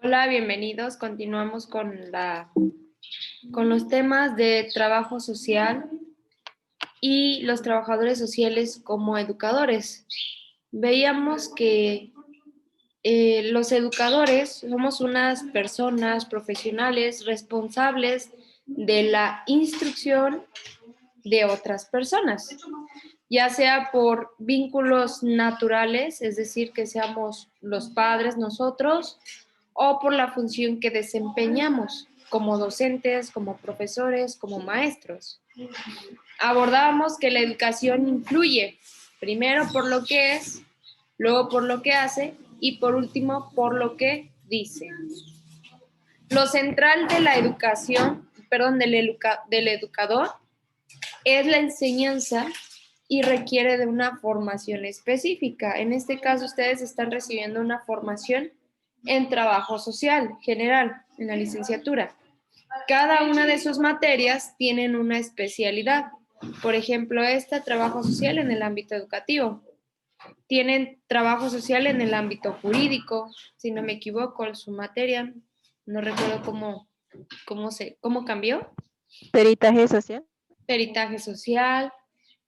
Hola, bienvenidos. Continuamos con los temas de trabajo social y los trabajadores sociales como educadores. Veíamos que los educadores somos unas personas profesionales responsables de la instrucción de otras personas, ya sea por vínculos naturales, es decir, que seamos los padres nosotros, o por la función que desempeñamos como docentes, como profesores, como maestros. Abordábamos que la educación influye, primero por lo que es, luego por lo que hace y por último por lo que dice. Lo central de la educación, del educador, es la enseñanza y requiere de una formación específica. En este caso, ustedes están recibiendo una formación en trabajo social general, en la licenciatura. Cada una de sus materias tienen una especialidad. Por ejemplo, trabajo social en el ámbito educativo. Tienen trabajo social en el ámbito jurídico, si no me equivoco, su materia. No recuerdo cómo cambió. Peritaje social. Peritaje social.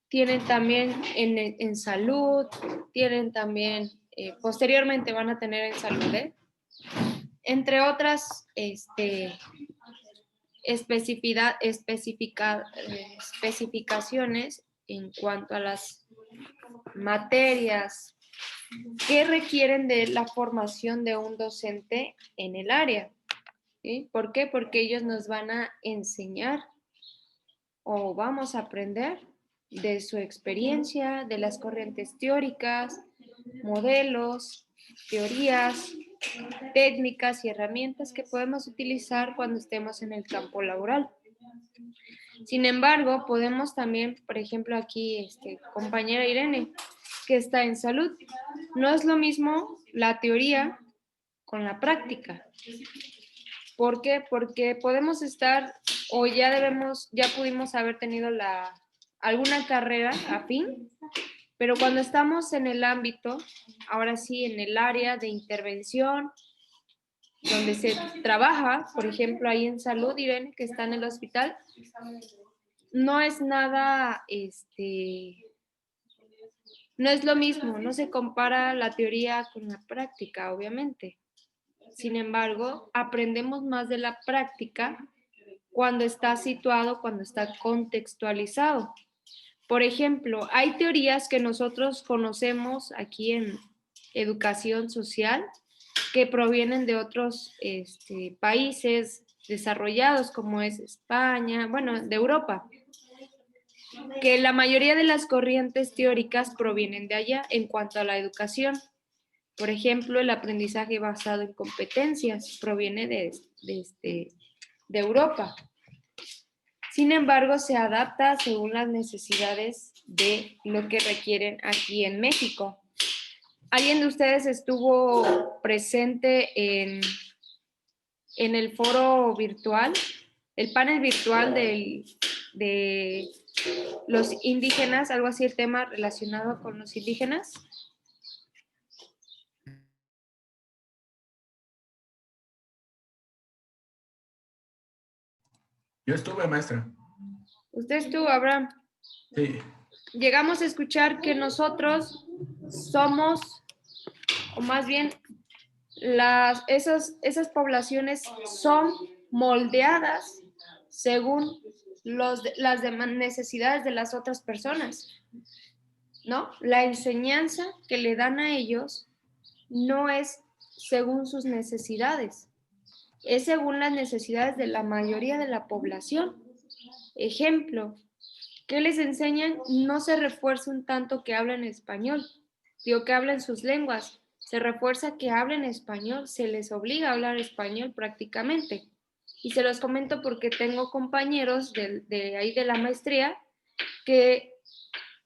Tienen también en salud, tienen también, posteriormente van a tener en salud, entre otras especificaciones en cuanto a las materias que requieren de la formación de un docente en el área. ¿Sí? ¿Por qué? Porque ellos nos van a enseñar o vamos a aprender de su experiencia, de las corrientes teóricas, modelos, teorías, técnicas y herramientas que podemos utilizar cuando estemos en el campo laboral. Sin embargo, podemos también, por ejemplo, aquí, compañera Irene, que está en salud, no es lo mismo la teoría con la práctica. ¿Por qué? Porque podemos estar o ya pudimos haber tenido alguna carrera afín, pero cuando estamos en el ámbito, ahora sí, en el área de intervención, donde se trabaja, por ejemplo, ahí en salud, Irene, que está en el hospital, no es nada, no es lo mismo, no se compara la teoría con la práctica, obviamente. Sin embargo, aprendemos más de la práctica cuando está situado, cuando está contextualizado. Por ejemplo, hay teorías que nosotros conocemos aquí en educación social que provienen de otros países desarrollados como es España, bueno, de Europa, que la mayoría de las corrientes teóricas provienen de allá en cuanto a la educación. Por ejemplo, el aprendizaje basado en competencias proviene de Europa. Sin embargo, se adapta según las necesidades de lo que requieren aquí en México. ¿Alguien de ustedes estuvo presente en el foro virtual, el panel virtual de los indígenas, algo así, el tema relacionado con los indígenas? Yo estuve, maestra. ¿Usted estuvo, Abraham? Sí. Llegamos a escuchar que nosotros somos, o más bien, esas poblaciones son moldeadas según las necesidades de las otras personas, ¿no? La enseñanza que le dan a ellos no es según sus necesidades, es según las necesidades de la mayoría de la población. Ejemplo, ¿qué les enseñan? No se refuerza un tanto que hablen español, digo que hablen sus lenguas, se refuerza que hablen español, se les obliga a hablar español prácticamente. Y se los comento porque tengo compañeros de ahí de la maestría que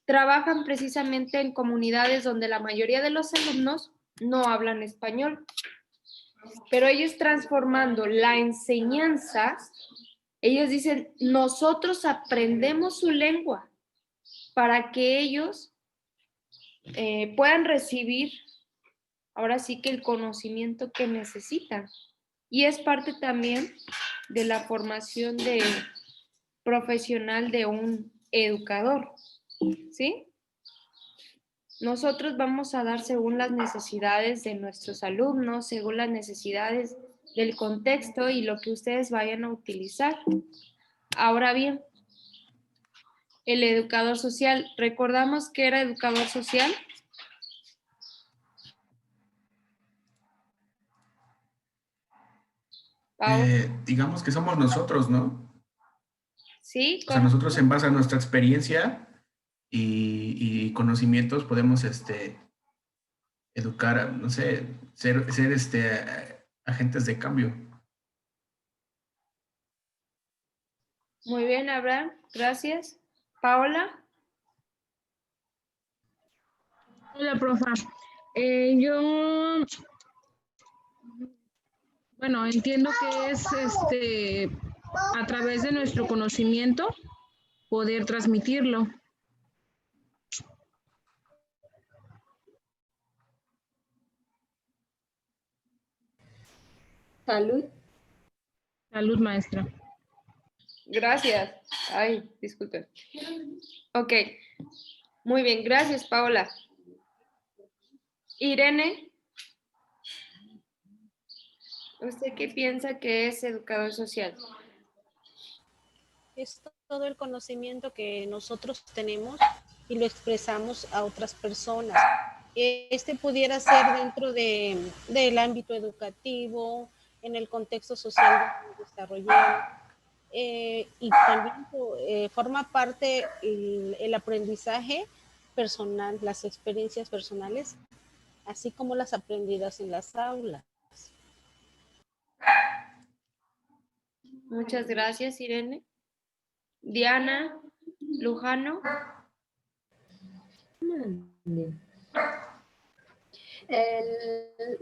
trabajan precisamente en comunidades donde la mayoría de los alumnos no hablan español, pero ellos transformando la enseñanza, ellos dicen, nosotros aprendemos su lengua para que ellos puedan recibir ahora sí que el conocimiento que necesitan. y es parte también de la formación profesional de un educador, ¿sí? Nosotros vamos a dar según las necesidades de nuestros alumnos, según las necesidades del contexto y lo que ustedes vayan a utilizar. Ahora bien, el educador social, ¿recordamos que era educador social? Pau, Digamos que somos nosotros, ¿no? ¿sí? O sea, ¿Cómo? nosotros en base a nuestra experiencia y conocimientos podemos educar, no sé, ser agentes de cambio. Muy bien, Abraham, gracias. Paola, Hola, profa. Yo, bueno, entiendo que es a través de nuestro conocimiento poder transmitirlo. Salud. Salud, maestra. gracias. Ay, disculpen. Ok, muy bien, gracias, Paola. Irene, ¿usted qué piensa que es educador social? Es todo el conocimiento que nosotros tenemos y lo expresamos a otras personas. Este pudiera ser dentro del ámbito educativo, en el contexto social donde nos desarrollemos, y también forma parte el aprendizaje personal, las experiencias personales, así como las aprendidas en las aulas. Muchas gracias, Irene. Diana Lujano.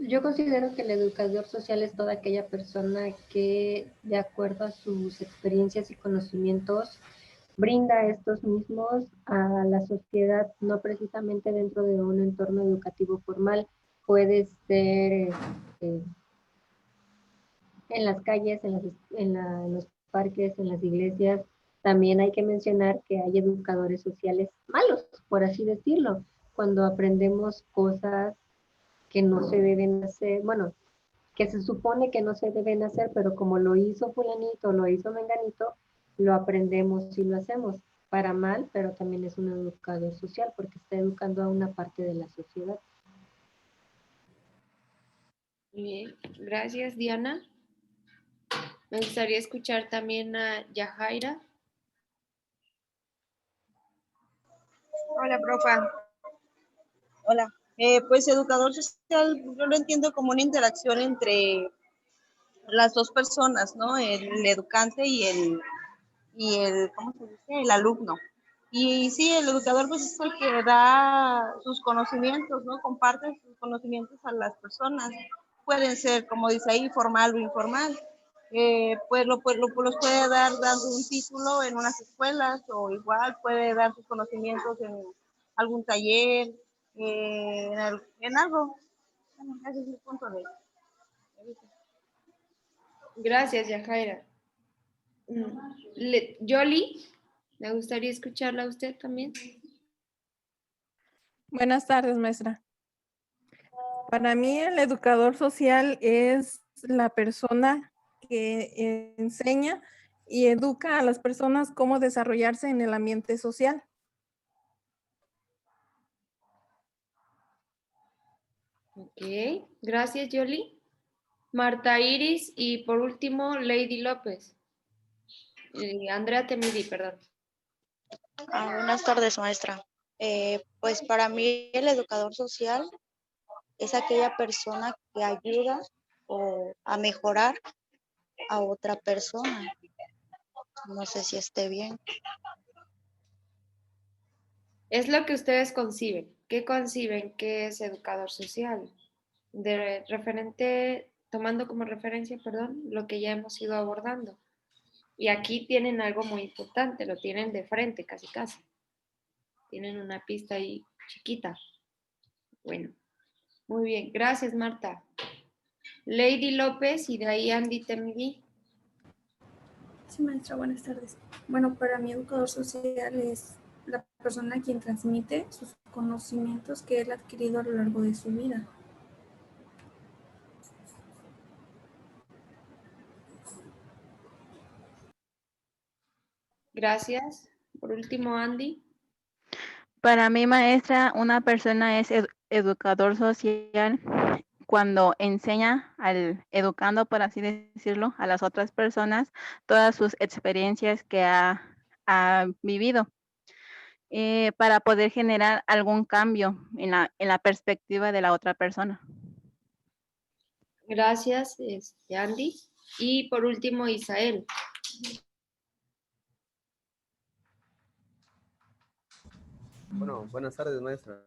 Yo considero que el educador social es toda aquella persona que, de acuerdo a sus experiencias y conocimientos, brinda estos mismos a la sociedad, no precisamente dentro de un entorno educativo formal. Puede ser en las calles, en los parques, en las iglesias. También hay que mencionar que hay educadores sociales malos, por así decirlo, cuando aprendemos cosas que no se deben hacer, bueno, que se supone que no se deben hacer, pero como lo hizo fulanito, lo hizo menganito, lo aprendemos y lo hacemos para mal, pero también es un educador social porque está educando a una parte de la sociedad. Bien, gracias, Diana. Me gustaría escuchar también a Yajaira. Hola, profa. Hola. Pues educador social, yo lo entiendo como una interacción entre las dos personas, ¿no? El educante y el, ¿cómo se dice? El alumno. Y sí, el educador pues es el que da sus conocimientos, ¿no? Comparte sus conocimientos a las personas. Pueden ser, como dice ahí, formal o informal. Los puede dar dando un título en unas escuelas o igual puede dar sus conocimientos en algún taller, en algo. Bueno, ese es mi punto de vista. Gracias, Yajaira. Yoli, me gustaría escucharla a usted también. Buenas tardes, maestra. Para mí, el educador social es la persona que enseña y educa a las personas cómo desarrollarse en el ambiente social. Ok, gracias, Yoli. Marta Iris y por último, Lady López. Andrea Temidi, perdón. Buenas tardes, maestra. Pues para mí el educador social es aquella persona que ayuda a mejorar a otra persona. No sé si esté bien. Es lo que ustedes conciben. ¿Qué conciben que es educador social? Tomando como referencia, perdón, lo que ya hemos ido abordando. Y aquí tienen algo muy importante, lo tienen de frente, casi casi. Tienen una pista ahí chiquita. Bueno, muy bien. Gracias, Marta. Lady López y de ahí Andy Tembi. Sí, maestra, buenas tardes. Bueno, para mí educador social es la persona quien transmite sus conocimientos que él ha adquirido a lo largo de su vida. Gracias. Por último, Andy. Para mí, maestra, una persona es educador social cuando enseña educando, por así decirlo, a las otras personas todas sus experiencias que ha vivido para poder generar algún cambio en la perspectiva de la otra persona. Gracias, Andy. Y por último, Isael. Bueno, buenas tardes, maestra.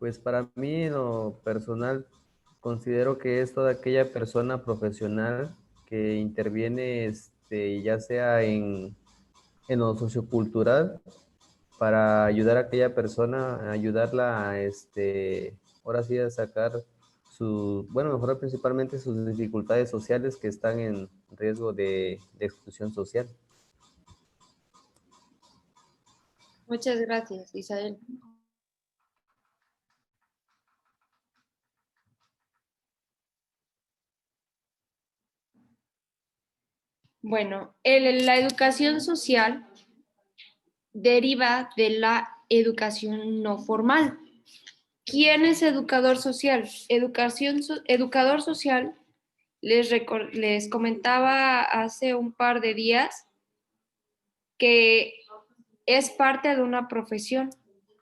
Pues para mí, en lo personal, considero que es toda aquella persona profesional que interviene, ya sea en lo sociocultural, para ayudar a aquella persona, a ayudarla a, ahora sí, a sacar bueno, mejorar principalmente sus dificultades sociales que están en riesgo de exclusión social. Muchas gracias, Isael. Bueno, la educación social deriva de la educación no formal. ¿Quién es educador social? Educador social, les comentaba hace un par de días que es parte de una profesión,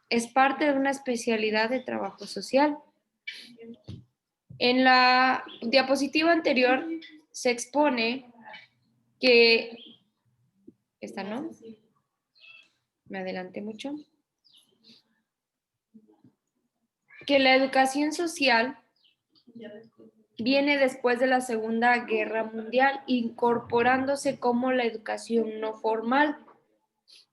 es parte de una especialidad de trabajo social. En la diapositiva anterior se expone que, esta no, me adelanté mucho, que la educación social viene después de la Segunda Guerra Mundial, incorporándose como la educación no formal,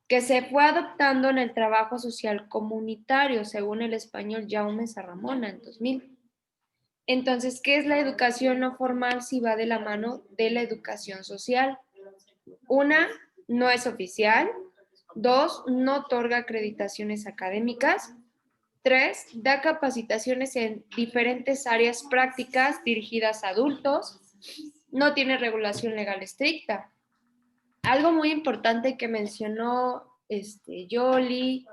que se fue adoptando en el trabajo social comunitario, según el español Jaume Sarramona en 2000. Entonces, ¿qué es la educación no formal si va de la mano de la educación social? Una, no es oficial. Dos, no otorga acreditaciones académicas. 3, da capacitaciones en diferentes áreas prácticas dirigidas a adultos. No tiene regulación legal estricta. Algo muy importante que mencionó Yoli,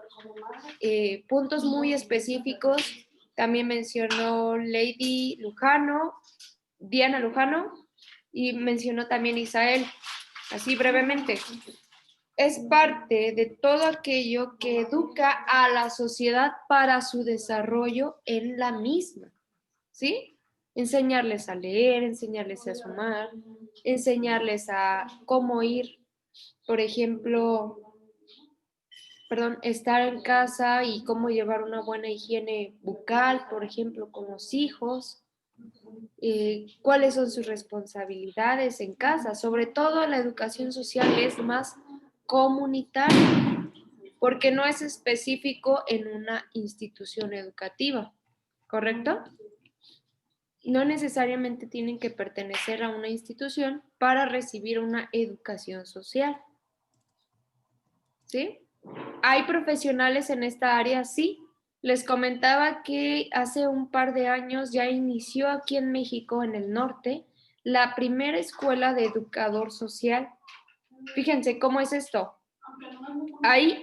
puntos muy específicos, también mencionó Lady Lujano, Diana Lujano, y mencionó también Isael, así brevemente. Es parte de todo aquello que educa a la sociedad para su desarrollo en la misma, ¿sí? Enseñarles a leer, enseñarles a sumar, enseñarles a cómo ir, por ejemplo, estar en casa y cómo llevar una buena higiene bucal, por ejemplo, con los hijos, cuáles son sus responsabilidades en casa. Sobre todo la educación social es más comunitaria, porque no es específico en una institución educativa, ¿correcto? No necesariamente tienen que pertenecer a una institución para recibir una educación social. ¿Sí? ¿Hay profesionales en esta área? Sí. Les comentaba que hace un par de años ya inició aquí en México, en el norte, la primera escuela de educador social. Fíjense cómo es esto. Hay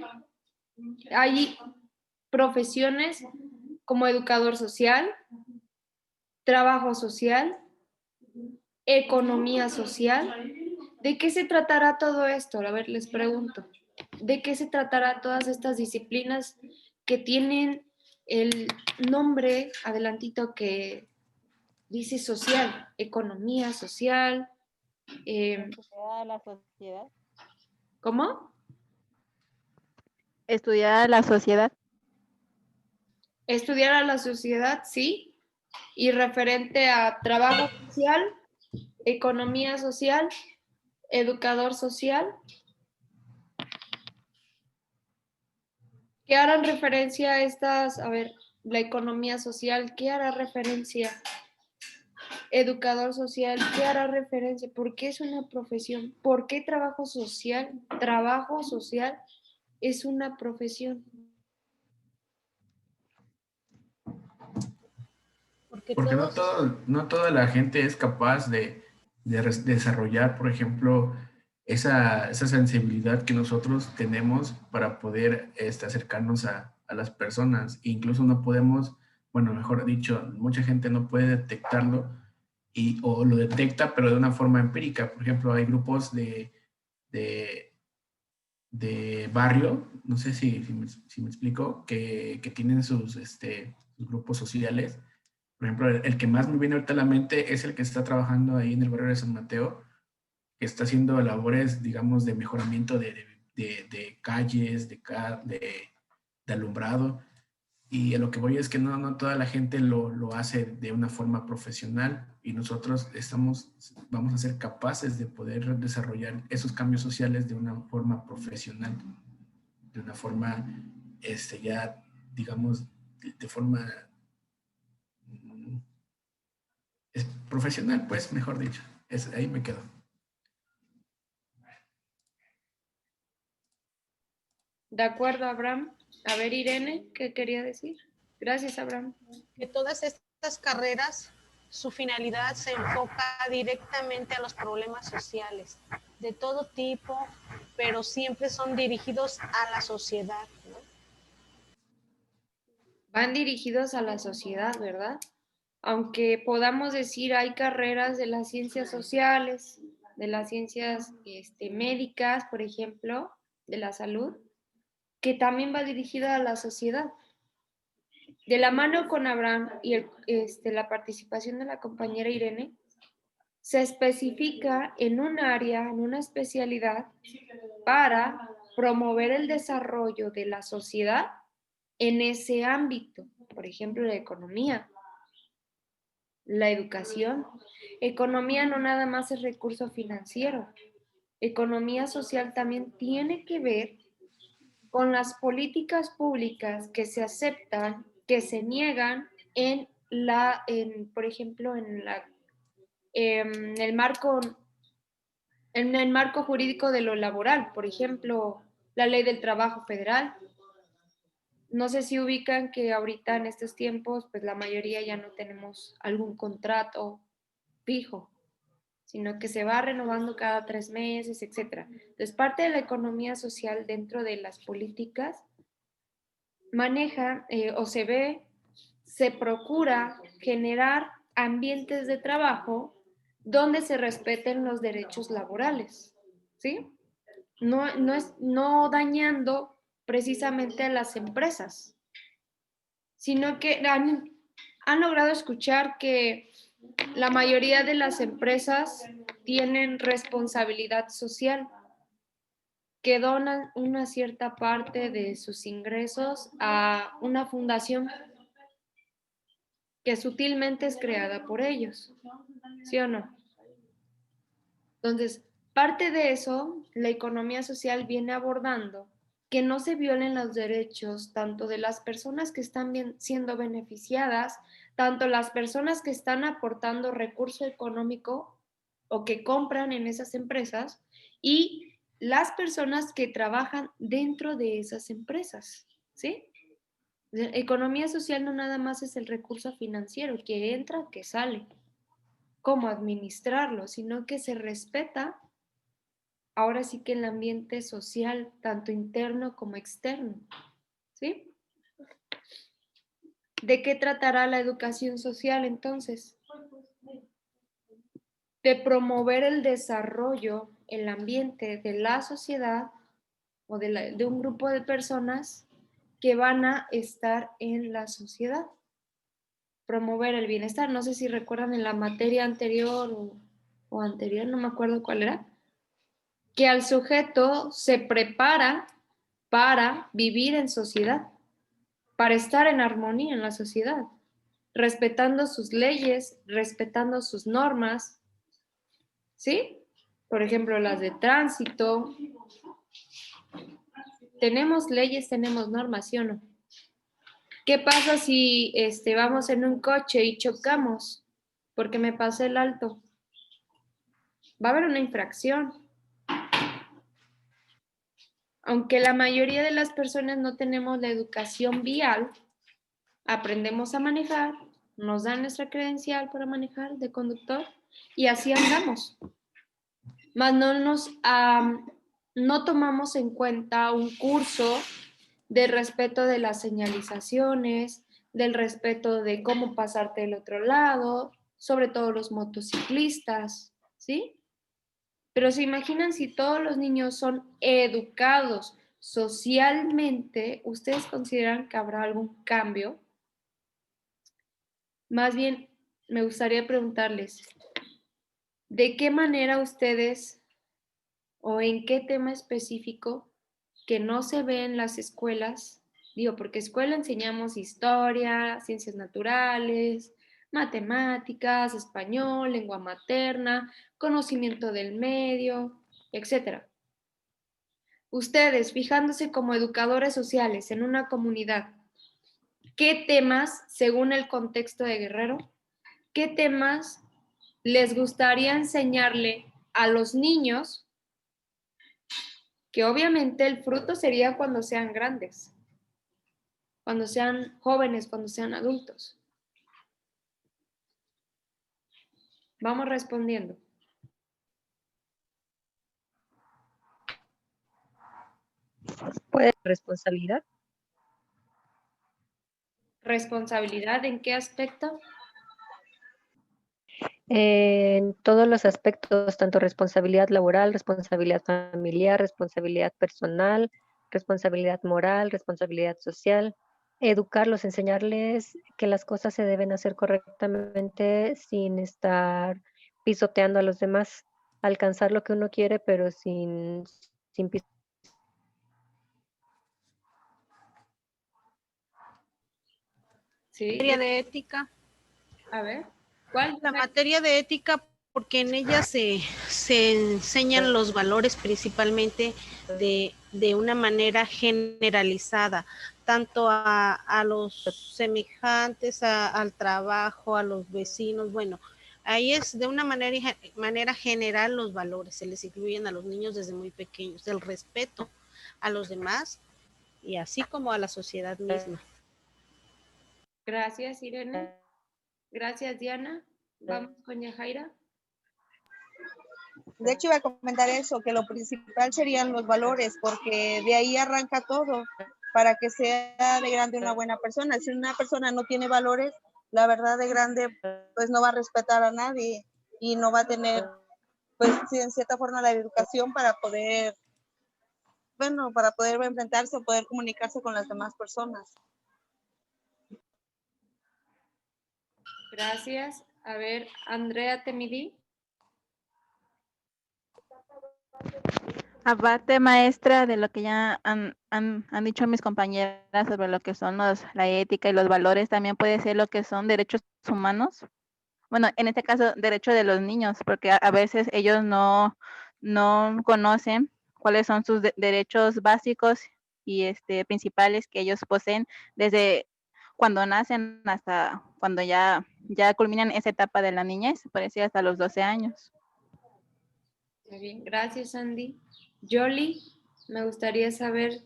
profesiones como educador social, trabajo social, economía social. ¿De qué se tratará todo esto? A ver, les pregunto. ¿De qué se tratará todas estas disciplinas que tienen el nombre adelantito que dice social? Economía social. Estudiar a la sociedad. ¿Cómo? Estudiar a la sociedad. Estudiar a la sociedad, sí. Y referente a trabajo social, economía social, educador social. ¿Qué harán referencia a estas, a ver, la economía social, qué hará referencia educador social, ¿qué hará referencia? ¿Por qué es una profesión? ¿Por qué trabajo social? Trabajo social es una profesión. Porque Porque todos, no toda la gente es capaz de desarrollar, por ejemplo, esa sensibilidad que nosotros tenemos para poder acercarnos a las personas. Incluso no podemos, bueno, mejor dicho, mucha gente no puede detectarlo o lo detecta, pero de una forma empírica. Por ejemplo, hay grupos de, de barrio, no sé si me explico, que tienen sus grupos sociales. Por ejemplo, el que más me viene ahorita a la mente es el que está trabajando ahí en el barrio de San Mateo, que está haciendo labores, digamos, de mejoramiento de calles, de alumbrado. Y a lo que voy es que no toda la gente lo hace de una forma profesional y nosotros vamos a ser capaces de poder desarrollar esos cambios sociales de una forma profesional, de una forma, ya, digamos, de forma es profesional, pues, mejor dicho. Ahí me quedo. De acuerdo, Abraham. A ver, Irene, ¿qué quería decir? Gracias, Abraham. que todas estas carreras, su finalidad se enfoca directamente a los problemas sociales de todo tipo, pero siempre son dirigidos a la sociedad, ¿no? Van dirigidos a la sociedad, ¿verdad? Aunque podamos decir hay carreras de las ciencias sociales, de las ciencias médicas, por ejemplo, de la salud, que también va dirigida a la sociedad. De la mano con Abraham y la participación de la compañera Irene, se especifica en un área, en una especialidad, para promover el desarrollo de la sociedad en ese ámbito. Por ejemplo, la economía, la educación. Economía no nada más es recurso financiero. Economía social también tiene que ver con las políticas públicas que se aceptan, que se niegan por ejemplo, en el marco jurídico de lo laboral, por ejemplo, la ley del trabajo federal. No sé si ubican que ahorita en estos tiempos, pues la mayoría ya no tenemos algún contrato fijo, sino que se va renovando cada 3 meses, etc. Entonces, parte de la economía social dentro de las políticas maneja o se procura generar ambientes de trabajo donde se respeten los derechos laborales, ¿sí? No dañando precisamente a las empresas, sino que han logrado escuchar que la mayoría de las empresas tienen responsabilidad social, que donan una cierta parte de sus ingresos a una fundación que sutilmente es creada por ellos, ¿sí o no? Entonces, parte de eso, la economía social viene abordando que no se violen los derechos tanto de las personas que están siendo beneficiadas, tanto las personas que están aportando recurso económico o que compran en esas empresas y las personas que trabajan dentro de esas empresas, ¿sí? Economía social no nada más es el recurso financiero que entra, que sale, cómo administrarlo, sino que se respeta ahora sí que el ambiente social, tanto interno como externo, ¿sí? ¿De qué tratará la educación social entonces? De promover el desarrollo, el ambiente de la sociedad o de un grupo de personas que van a estar en la sociedad. Promover el bienestar. No sé si recuerdan en la materia anterior o anterior, no me acuerdo cuál era, que al sujeto se prepara para vivir en sociedad, para estar en armonía en la sociedad, respetando sus leyes, respetando sus normas, ¿sí? Por ejemplo, las de tránsito. Tenemos leyes, tenemos normas, ¿sí o no? ¿Qué pasa si vamos en un coche y chocamos? porque me pasé el alto. Va a haber una infracción. Aunque la mayoría de las personas no tenemos la educación vial, aprendemos a manejar, nos dan nuestra credencial para manejar de conductor y así andamos. Mas no tomamos en cuenta un curso de respeto de las señalizaciones, del respeto de cómo pasarte del otro lado, sobre todo los motociclistas, ¿sí? Pero se imaginan si todos los niños son educados socialmente, ¿ustedes consideran que habrá algún cambio? Más bien, me gustaría preguntarles, ¿de qué manera ustedes o en qué tema específico que no se ve en las escuelas? Digo, porque escuela enseñamos historia, ciencias naturales, matemáticas, español, lengua materna, conocimiento del medio, etc. Ustedes, fijándose como educadores sociales en una comunidad, ¿qué temas, según el contexto de Guerrero, qué temas les gustaría enseñarle a los niños? Que obviamente el fruto sería cuando sean grandes, cuando sean jóvenes, cuando sean adultos. Vamos respondiendo. Pues responsabilidad. ¿Responsabilidad en qué aspecto? En todos los aspectos, tanto responsabilidad laboral, responsabilidad familiar, responsabilidad personal, responsabilidad moral, responsabilidad social. Educarlos, enseñarles que las cosas se deben hacer correctamente sin estar pisoteando a los demás, alcanzar lo que uno quiere, pero sin pisotear. Sí. Materia de ética. A ver, ¿cuál? La materia de ética, porque en ella se enseñan los valores principalmente de una manera generalizada, tanto a los semejantes, al trabajo, a los vecinos. Bueno, ahí es de una manera general los valores, se les incluyen a los niños desde muy pequeños, el respeto a los demás y así como a la sociedad misma. Gracias, Irene. Gracias, Diana. Vamos con Yajaira. De hecho, iba a comentar eso, que lo principal serían los valores, porque de ahí arranca todo, para que sea de grande una buena persona. Si una persona no tiene valores, la verdad de grande, pues no va a respetar a nadie y no va a tener, pues sí, en cierta forma la educación para poder, bueno, para poder enfrentarse, poder comunicarse con las demás personas. Gracias. A ver, Andrea Temidí. Aparte, maestra, de lo que ya han dicho mis compañeras sobre lo que son la ética y los valores, también puede ser lo que son derechos humanos. Bueno, en este caso, derechos de los niños, porque a veces ellos no conocen cuáles son sus derechos básicos y principales que ellos poseen desde cuando nacen hasta cuando ya culminan esa etapa de la niñez, por decir hasta los 12 años. Muy bien, gracias, Andy. Yoli, me gustaría saber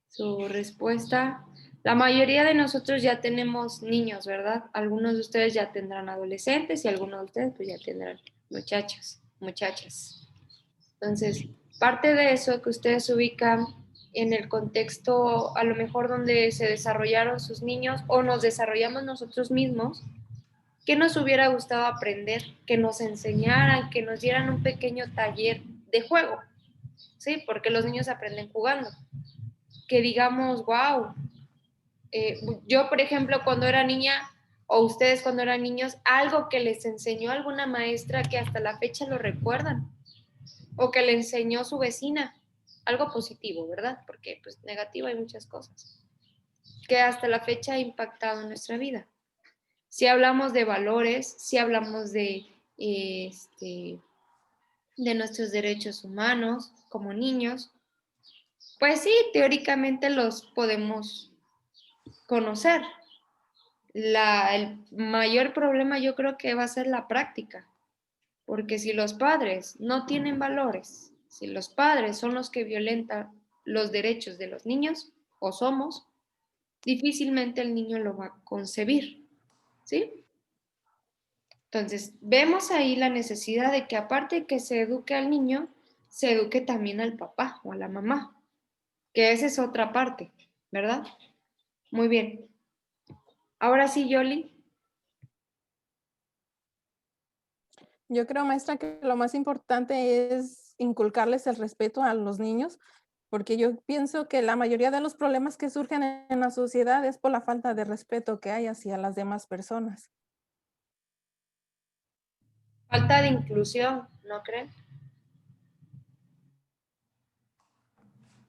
su respuesta. La mayoría de nosotros ya tenemos niños, ¿verdad? Algunos de ustedes ya tendrán adolescentes y algunos de ustedes pues ya tendrán muchachas. Entonces, parte de eso que ustedes ubican en el contexto a lo mejor donde se desarrollaron sus niños o nos desarrollamos nosotros mismos, ¿qué nos hubiera gustado aprender? Que nos enseñaran, que nos dieran un pequeño taller de juego, ¿sí? Porque los niños aprenden jugando. Que digamos, wow, yo por ejemplo cuando era niña o ustedes cuando eran niños, algo que les enseñó alguna maestra que hasta la fecha lo recuerdan o que le enseñó su vecina, algo positivo, ¿verdad? Porque pues negativo hay muchas cosas que hasta la fecha ha impactado en nuestra vida. Si hablamos de valores, si hablamos de nuestros derechos humanos como niños, pues sí, teóricamente los podemos conocer, el mayor problema yo creo que va a ser la práctica, porque si los padres no tienen valores, si los padres son los que violentan los derechos de los niños, o somos, difícilmente el niño lo va a concebir, ¿sí? Entonces, vemos ahí la necesidad de que aparte de que se eduque al niño, se eduque también al papá o a la mamá, que esa es otra parte, ¿verdad? Muy bien. Ahora sí, Yoli. Yo creo, maestra, que lo más importante es inculcarles el respeto a los niños, porque yo pienso que la mayoría de los problemas que surgen en la sociedad es por la falta de respeto que hay hacia las demás personas. Falta de inclusión, ¿no creen?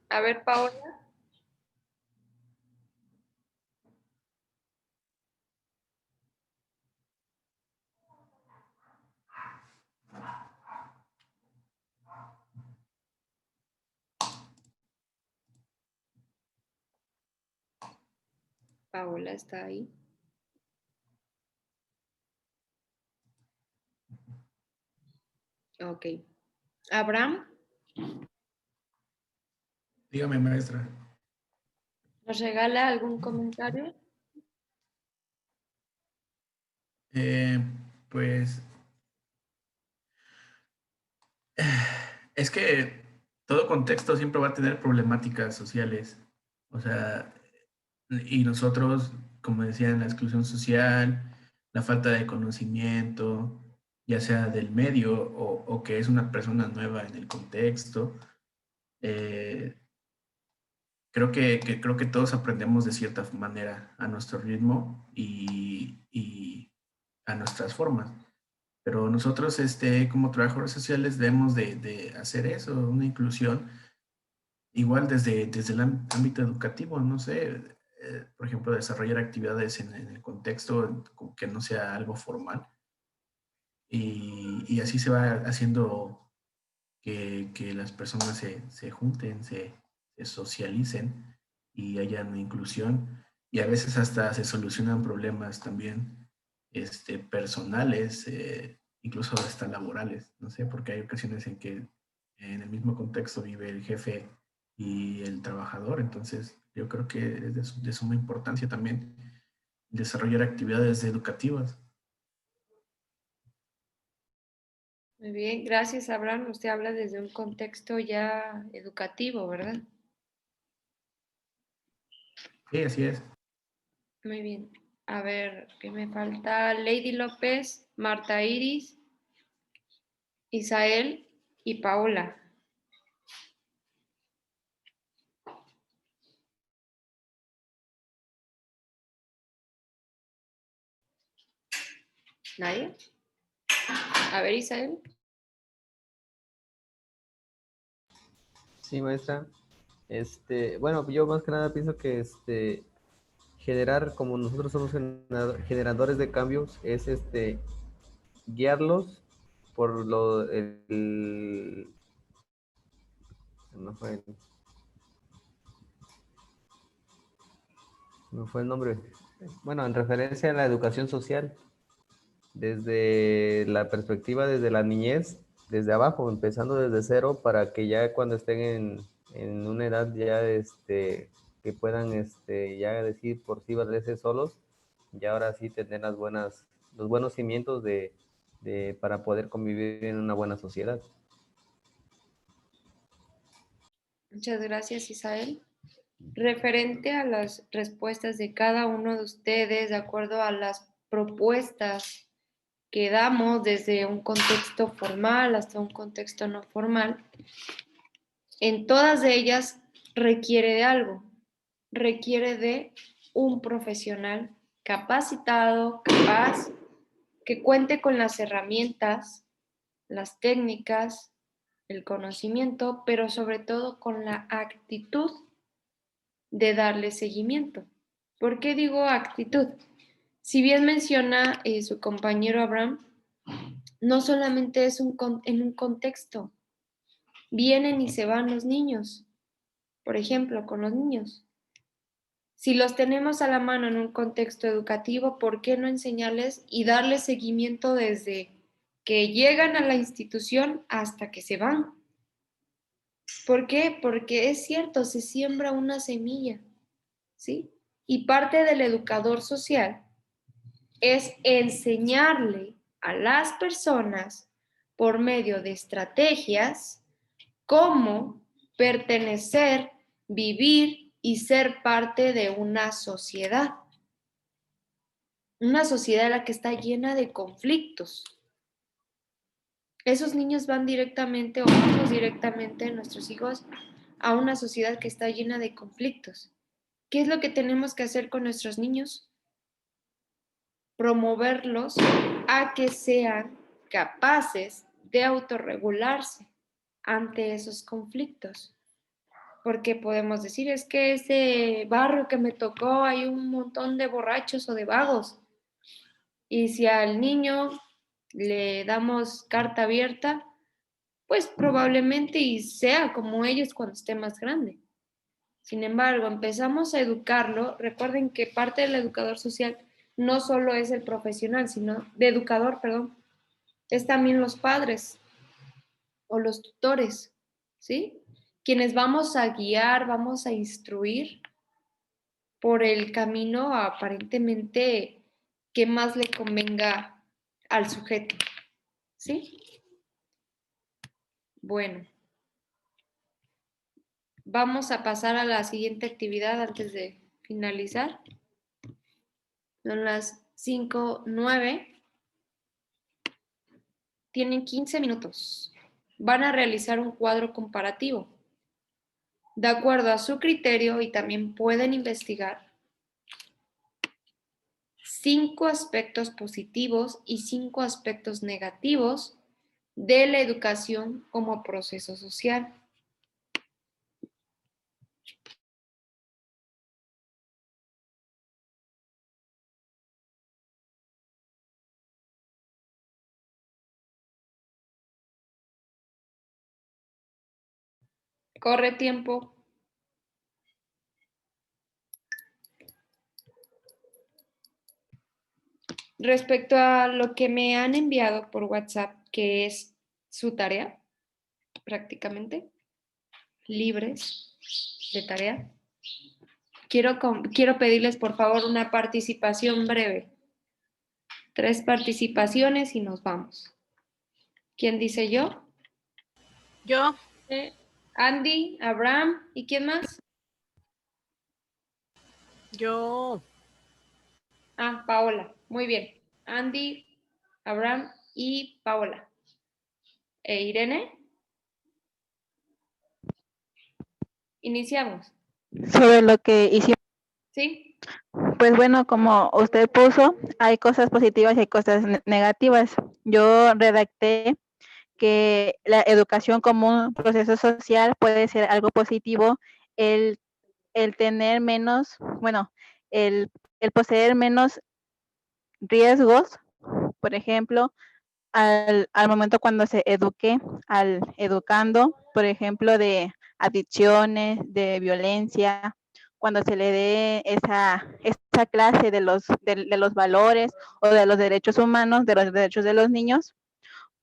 A ver, Paola. Paola está ahí. Ok. Abraham, Dígame, maestra. ¿nos regala algún comentario? Eh, pues es que todo contexto siempre va a tener problemáticas sociales. O sea, y nosotros, como decían, la exclusión social, la falta de conocimiento, ya sea del medio o que es una persona nueva en el contexto, eh, creo que todos aprendemos de cierta manera a nuestro ritmo y a nuestras formas. Pero nosotros, como trabajadores sociales, debemos de hacer eso, una inclusión, igual desde el ámbito educativo, no sé, por ejemplo, desarrollar actividades en el contexto como que no sea algo formal. Y así se va haciendo que las personas se junten, se socialicen y haya una inclusión. Y a veces hasta se solucionan problemas también personales, incluso hasta laborales, no sé, porque hay ocasiones en que en el mismo contexto vive el jefe y el trabajador, entonces yo creo que es de suma importancia también desarrollar actividades educativas. Muy bien, gracias, Abraham. Usted habla desde un contexto ya educativo, ¿verdad? Sí, así es. Muy bien. A ver, ¿qué me falta? Lady López, Marta Iris, Isael y Paola. ¿Nadie? A ver, Isael. Sí, maestra. Bueno, yo más que nada pienso que generar, como nosotros somos generadores de cambios, es guiarlos por no fue, no fue el nombre. Bueno, en referencia a la educación social, desde la perspectiva, desde la niñez, desde abajo, empezando desde cero, para que ya cuando estén en una edad ya que puedan ya decir por sí valerse solos, y ahora sí tener los buenos cimientos para poder convivir en una buena sociedad. Muchas gracias, Isael. Referente a las respuestas de cada uno de ustedes, de acuerdo a las propuestas que damos desde un contexto formal hasta un contexto no formal, en todas de ellas requiere de algo, requiere de un profesional capacitado, capaz, que cuente con las herramientas, las técnicas, el conocimiento, pero sobre todo con la actitud de darle seguimiento. ¿Por qué digo actitud? Si bien menciona su compañero Abraham, no solamente es en un contexto, vienen y se van los niños, por ejemplo, con los niños. Si los tenemos a la mano en un contexto educativo, ¿por qué no enseñarles y darles seguimiento desde que llegan a la institución hasta que se van? ¿Por qué? Porque es cierto, se siembra una semilla, ¿sí? Y parte del educador social es enseñarle a las personas por medio de estrategias cómo pertenecer, vivir y ser parte de una sociedad. Una sociedad en la que está llena de conflictos. Esos niños van directamente o vamos directamente, nuestros hijos, a una sociedad que está llena de conflictos. ¿Qué es lo que tenemos que hacer con nuestros niños? Promoverlos a que sean capaces de autorregularse ante esos conflictos. Porque podemos decir, es que ese barrio que me tocó hay un montón de borrachos o de vagos. Y si al niño le damos carta abierta, pues probablemente y sea como ellos cuando esté más grande. Sin embargo, empezamos a educarlo. Recuerden que parte del educador social no solo es el profesional, sino de educador, perdón, es también los padres o los tutores, ¿sí? Quienes vamos a guiar, vamos a instruir por el camino aparentemente que más le convenga al sujeto, ¿sí? Bueno, vamos a pasar a la siguiente actividad antes de finalizar. Son las 5:09. Tienen 15 minutos. Van a realizar un cuadro comparativo. De acuerdo a su criterio, y también pueden investigar 5 aspectos positivos y 5 aspectos negativos de la educación como proceso social. Corre tiempo. Respecto a lo que me han enviado por WhatsApp, que es su tarea, prácticamente, libres de tarea, quiero pedirles por favor una participación breve. 3 participaciones y nos vamos. ¿Quién dice yo? Yo. Andy, Abraham, ¿y quién más? Yo. Ah, Paola, muy bien. Andy, Abraham y Paola. Irene. Iniciamos. Sobre lo que hicimos. Sí. Pues bueno, como usted puso, hay cosas positivas y hay cosas negativas. Yo redacté que la educación como un proceso social puede ser algo positivo, el tener menos, bueno, el poseer menos riesgos, por ejemplo, al momento cuando se eduque al educando, por ejemplo, de adicciones, de violencia, cuando se le dé esa clase de los valores o de los derechos humanos, de los derechos de los niños,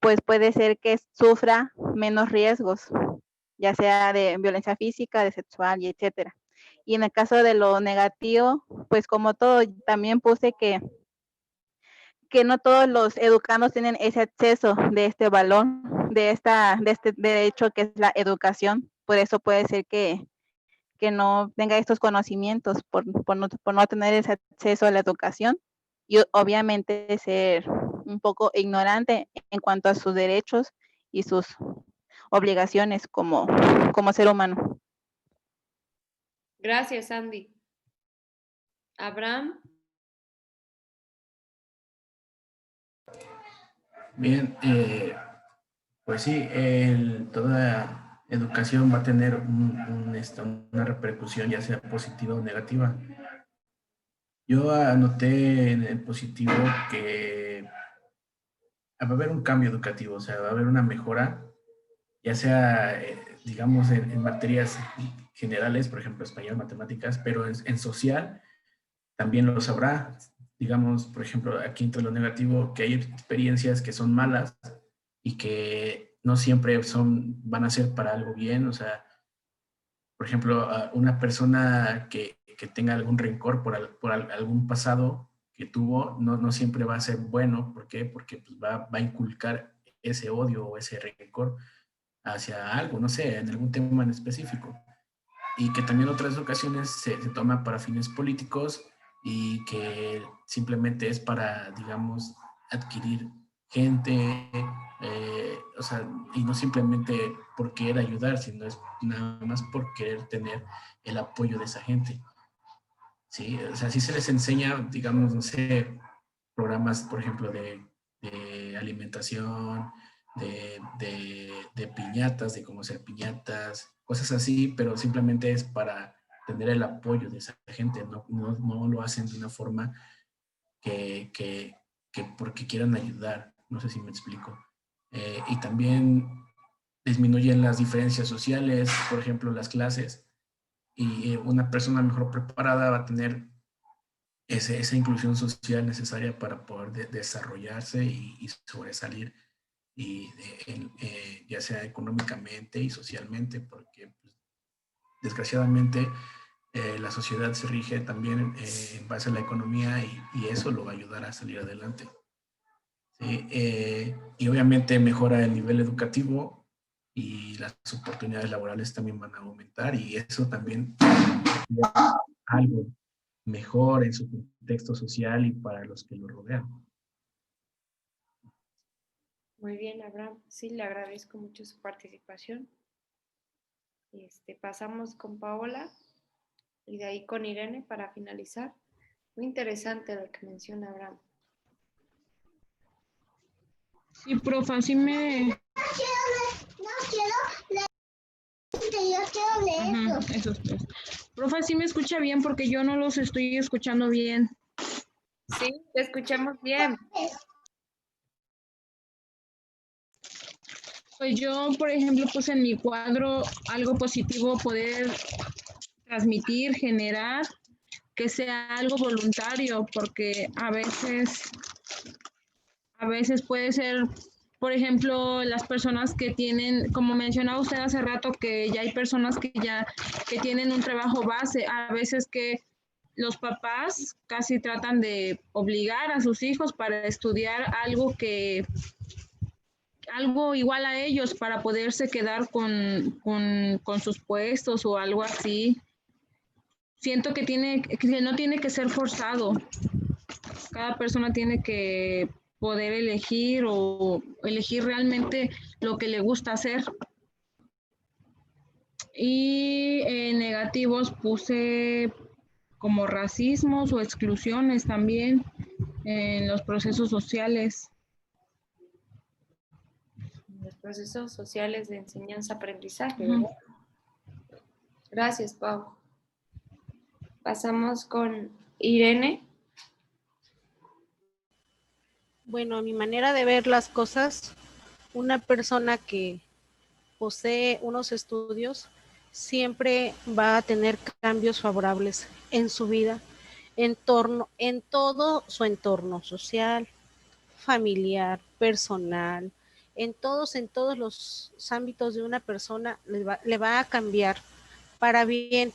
pues puede ser que sufra menos riesgos, ya sea de violencia física, de sexual y etcétera. Y en el caso de lo negativo, pues como todo, también puse que no todos los educandos tienen ese acceso de este valor, de este derecho que es la educación. Por eso puede ser que no tenga estos conocimientos por no tener ese acceso a la educación y obviamente ser un poco ignorante en cuanto a sus derechos y sus obligaciones como ser humano. Gracias, Andy. Abraham. Bien, pues sí, toda educación va a tener una repercusión, ya sea positiva o negativa. Yo anoté en el positivo que va a haber un cambio educativo, o sea, va a haber una mejora, ya sea, digamos, en materias generales, por ejemplo, español, matemáticas, pero en social también lo sabrá. Digamos, por ejemplo, aquí entre lo negativo, que hay experiencias que son malas y que no siempre van a ser para algo bien. O sea, por ejemplo, una persona que tenga algún rencor por algún pasado que tuvo, no siempre va a ser bueno. ¿Por qué? Porque pues, va a inculcar ese odio o ese rencor hacia algo, no sé, en algún tema en específico. Y que también otras ocasiones se toma para fines políticos y que simplemente es para, digamos, adquirir gente, o sea, y no simplemente por querer ayudar, sino es nada más por querer tener el apoyo de esa gente. ¿Sí? O sea, si se les enseña, digamos, no sé, programas, por ejemplo, de alimentación, de piñatas, de cómo hacer piñatas, cosas así, pero simplemente es para tener el apoyo de esa gente, no lo hacen de una forma que porque quieran ayudar, no sé si me explico. Y también disminuyen las diferencias sociales, por ejemplo, las clases, y una persona mejor preparada va a tener esa inclusión social necesaria para poder desarrollarse y sobresalir, y ya sea económicamente y socialmente, porque pues, desgraciadamente la sociedad se rige también en base a la economía, y eso lo va a ayudar a salir adelante. ¿Sí? Y obviamente mejora el nivel educativo y las oportunidades laborales también van a aumentar, y eso también algo mejor en su contexto social y para los que lo rodean. Muy bien, Abraham. Sí, le agradezco mucho su participación. Pasamos con Paola y de ahí con Irene para finalizar. Muy interesante lo que menciona Abraham. Sí, profa, sí me... Ajá, esos tres. Profa, sí me escucha bien porque yo no los estoy escuchando bien. Sí, te escuchamos bien. Pues yo, por ejemplo, puse en mi cuadro algo positivo, poder transmitir, generar, que sea algo voluntario, porque a veces puede ser, por ejemplo, las personas que tienen, como mencionaba usted hace rato, que ya hay personas que tienen un trabajo base, a veces que los papás casi tratan de obligar a sus hijos para estudiar algo igual a ellos para poderse quedar con sus puestos o algo así. Siento que no tiene que ser forzado. Cada persona tiene que poder elegir o elegir realmente lo que le gusta hacer. Y negativos puse como racismos o exclusiones también en los procesos sociales. Los procesos sociales de enseñanza-aprendizaje, ¿verdad? Gracias, Pau. Pasamos con Irene. Bueno, a mi manera de ver las cosas, una persona que posee unos estudios siempre va a tener cambios favorables en su vida, en todo su entorno social, familiar, personal, en todos los ámbitos de una persona le va a cambiar para bien.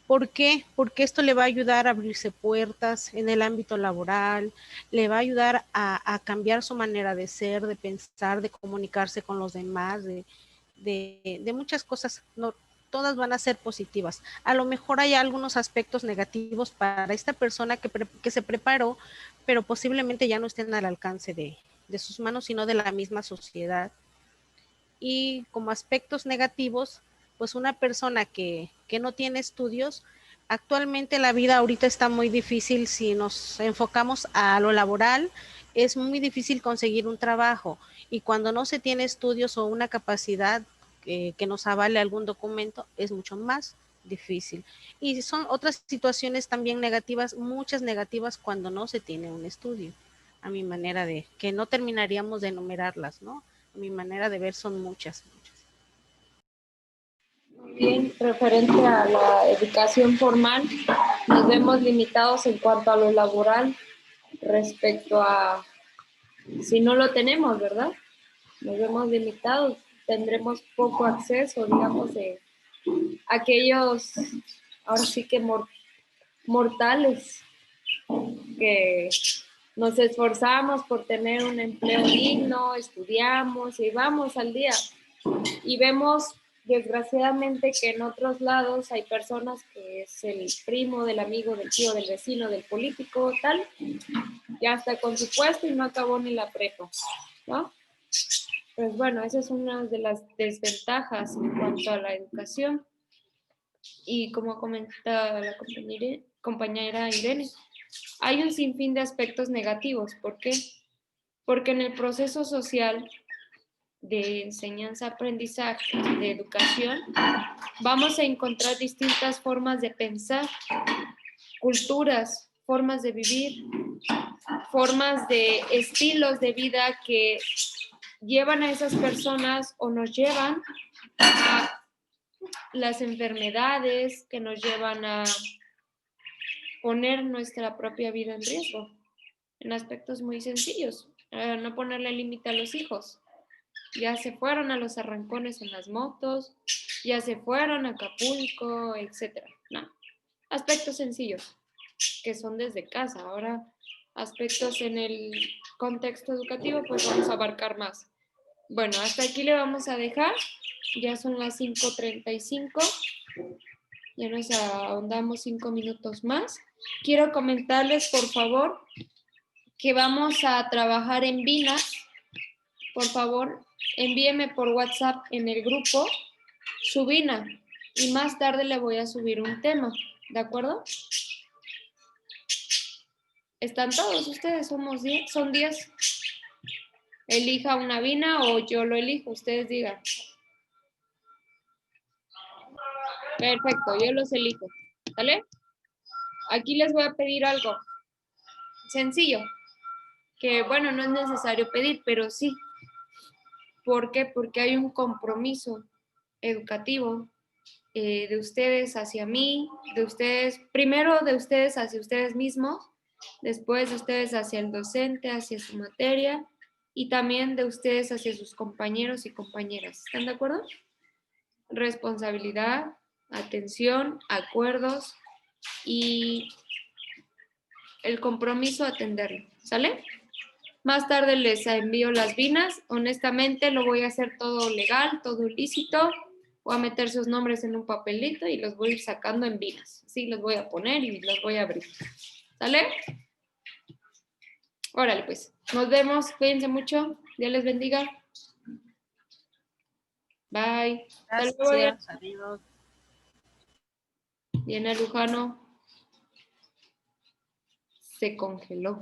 ¿Por qué? Porque esto le va a ayudar a abrirse puertas en el ámbito laboral, le va a ayudar a cambiar su manera de ser, de pensar, de comunicarse con los demás, de muchas cosas. No, todas van a ser positivas. A lo mejor hay algunos aspectos negativos para esta persona que se preparó, pero posiblemente ya no estén al alcance de sus manos, sino de la misma sociedad. Y como aspectos negativos, pues una persona que no tiene estudios, actualmente la vida ahorita está muy difícil. Si nos enfocamos a lo laboral, es muy difícil conseguir un trabajo, y cuando no se tiene estudios o una capacidad que nos avale algún documento, es mucho más difícil. Y son otras situaciones también negativas, muchas negativas, cuando no se tiene un estudio, a mi manera de, que no terminaríamos de enumerarlas, ¿no? Mi manera de ver son muchas. Muy también referente a la educación formal, nos vemos limitados en cuanto a lo laboral respecto a si no lo tenemos, ¿verdad? Nos vemos limitados, tendremos poco acceso, digamos, de aquellos, ahora sí que mortales, que nos esforzamos por tener un empleo digno, estudiamos y vamos al día. Y vemos, desgraciadamente, que en otros lados hay personas que es el primo, del amigo, del tío, del vecino, del político, tal, ya está con su puesto y no acabó ni la prepa, ¿no? Pues bueno, esa es una de las desventajas en cuanto a la educación. Y como comenta la compañera Irene, hay un sinfín de aspectos negativos. ¿Por qué? Porque en el proceso social de enseñanza-aprendizaje, de educación, vamos a encontrar distintas formas de pensar, culturas, formas de vivir, formas de estilos de vida que llevan a esas personas o nos llevan a las enfermedades, que nos llevan a poner nuestra propia vida en riesgo, en aspectos muy sencillos, no ponerle límite a los hijos. Ya se fueron a los arrancones en las motos, ya se fueron a Acapulco, etcétera. No, aspectos sencillos que son desde casa. Ahora, aspectos en el contexto educativo, pues vamos a abarcar más. Bueno, hasta aquí le vamos a dejar. Ya son las 5:35. Ya nos ahondamos 5 minutos más. Quiero comentarles, por favor, que vamos a trabajar en Vinas. Por favor, envíeme por WhatsApp en el grupo su Vina y más tarde le voy a subir un tema, ¿de acuerdo? ¿Están todos ustedes? Son 10. Elija una Vina o yo lo elijo, ustedes digan. Perfecto, yo los elijo, ¿vale? Aquí les voy a pedir algo sencillo, que bueno, no es necesario pedir, pero sí. ¿Por qué? Porque hay un compromiso educativo de ustedes hacia mí, de ustedes, primero de ustedes hacia ustedes mismos, después de ustedes hacia el docente, hacia su materia y también de ustedes hacia sus compañeros y compañeras. ¿Están de acuerdo? Responsabilidad, atención, acuerdos y el compromiso a atenderlo. ¿Sale? Más tarde les envío las Vinas. Honestamente lo voy a hacer todo legal, todo lícito. Voy a meter sus nombres en un papelito y los voy a ir sacando en Vinas. Así los voy a poner y los voy a abrir. ¿Sale? Órale pues. Nos vemos. Cuídense mucho. Dios les bendiga. Bye. Hasta luego. Gracias, adiós. Diana Lujano se congeló.